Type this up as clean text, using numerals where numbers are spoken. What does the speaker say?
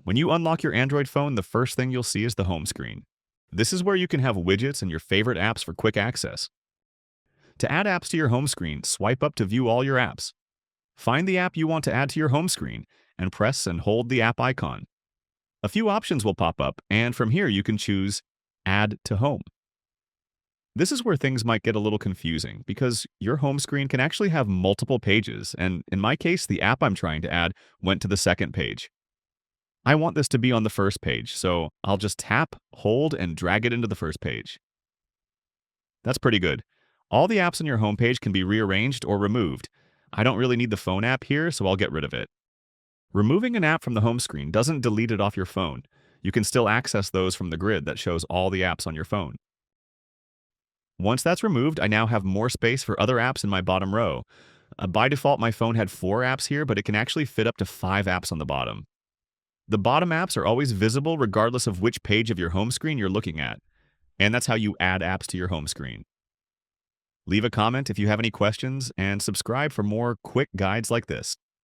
When you unlock your Android phone, the first thing you'll see is the home screen. This is where you can have widgets and your favorite apps for quick access. To add apps to your home screen, swipe up to view all your apps. Find the app you want to add to your home screen and press and hold the app icon. A few options will pop up, and from here you can choose Add to Home. This is where things might get a little confusing because your home screen can actually have multiple pages, and in my case, the app I'm trying to add went to the second page. I want this to be on the first page, so I'll just tap, hold, and drag it into the first page. That's pretty good. All the apps on your homepage can be rearranged or removed. I don't really need the phone app here, so I'll get rid of it. Removing an app from the home screen doesn't delete it off your phone. You can still access those from the grid that shows all the apps on your phone. Once that's removed, I now have more space for other apps in my bottom row. By default, my phone had 4 apps here, but it can actually fit up to 5 apps on the bottom. The bottom apps are always visible regardless of which page of your home screen you're looking at. And that's how you add apps to your home screen. Leave a comment if you have any questions, and subscribe for more quick guides like this.